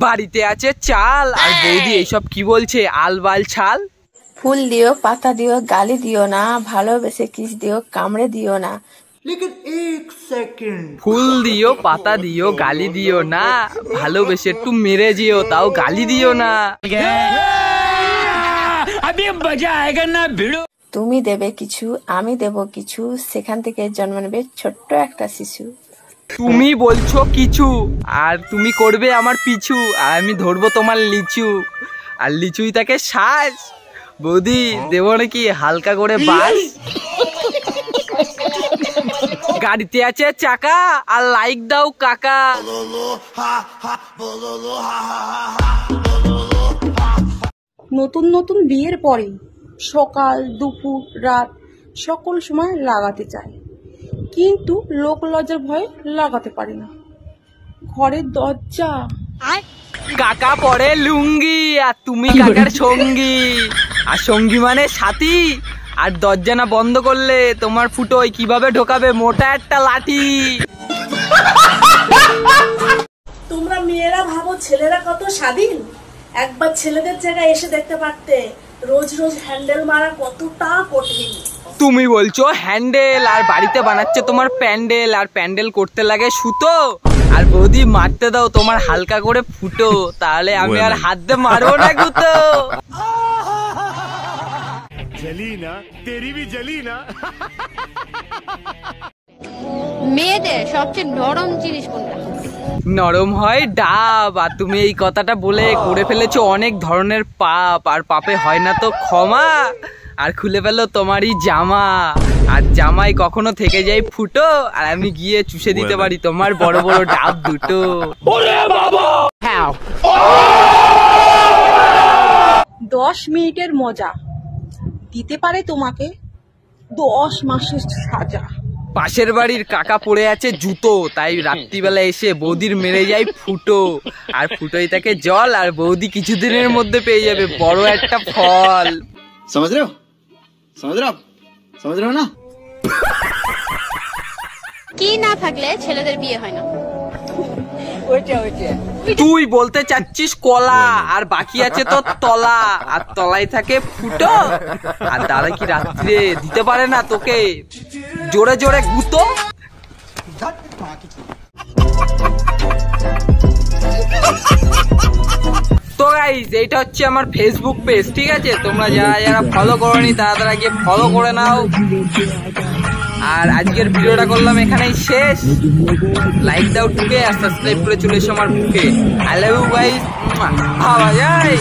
বাড়িতে আছে চাল আর বৌদি এইসব কি বলছে আলবাল ছাল। ফুল দিও পাতা দিও গালি দিও না, ভালোবেসে কিস দিও কামড়ে দিও না। ফুল দিও পাতা দিও গালি দিও না, ভালোবেসে একটু মেরে দিও তাও গালি দিও না। তুমি দেবে কিছু আমি দেব কিছু, সেখান থেকে জন্ম নেবে ছোট্ট একটা শিশু। তুমি বলছো কিছু আর তুমি করবে আমার পিছু, আর আমি ধরবো তোমার লিচু, আর লিচুই তাকে শ্বাস। বৌদি দেবো নাকি হালকা করে বাস। গাড়িতে আছে চাকা আর লাইক দাও কাকা। নতুন নতুন বিয়ের পরে সকাল দুপুর রাত সকল সময় লাগাতে চায়, কিন্তু লোক লজ্জার ভয়ে লাগাতে পারে না। ঘরের দরজা কাকা পরে লুঙ্গি আর তুমি কাকার সঙ্গী, আর সঙ্গী মানে সাথী। আর দরজা না বন্ধ করলে তোমার ফুটোয় কিভাবে ঢোকাবে মোটা একটা লাঠি। তোমরা মেয়েরা ভাবো ছেলেরা কত স্বাধীন, একবার ছেলেদের জায়গায় এসে দেখতে পারতে রোজ রোজ হ্যান্ডেল মারা কতটা কঠিন। তুমি বলছো হ্যান্ডেল আর বাড়িতে বানাচ্ছে তোমার প্যান্ডেল, আর প্যান্ডেল করতে লাগে সুতো। আর বৌদি মারতে দাও তোমার হালকা করে ফুটো, তাহলে আমি আর হাত দিয়ে মারবো না গুতো। মেয়েদের সবচেয়ে নরম জিনিস কোনটা? নরম হয় ডাব। আর তুমি এই কথাটা বলে করে ফেলেছো অনেক ধরনের পাপ, আর পাপে হয় না তো ক্ষমা। আর খুলে ফেলো তোমারই জামা, আর জামাই কখনো থেকে যায় ফুটো, আর আমি গিয়ে চুষে দিতে পারি তোমার বড় বড় ডাব দুটো। 10 মিনিটের মজা দিতে পারে তোমাকে 10 মাসের সাজা। পাশের বাড়ির কাকা পড়ে আছে জুতো, তাই রাত্রিবেলা এসে বৌদির মেরে যায় ফুটো, আর ফুটোই তাকে জল, আর বৌদি কিছুদিনের মধ্যে পেয়ে যাবে বড় একটা ফল। समझ रहे हो ना? কি না থাকলে ছেলেদের বিয়ে হয় না? তুই বলতে চাচ্ছিস কলা, আর বাকি আছে তো তলা, আর তলায় থাকে ফুটো। আর দাদা কি রাত্রে দিতে পারে না তোকে জোরে জোরে গুতো? তো গাইস এইটা হচ্ছে আমার ফেসবুক পেজ, ঠিক আছে? তোমরা যারা যারা ফলো করোনি তারা গিয়ে ফলো করে নাও। আর আজকের ভিডিওটা করলাম এখানেই শেষ। লাইক দাও টুকে, আর সাবস্ক্রাইব করে চলে এসো আমার বুকে। I love you guys. ভাবা যায়।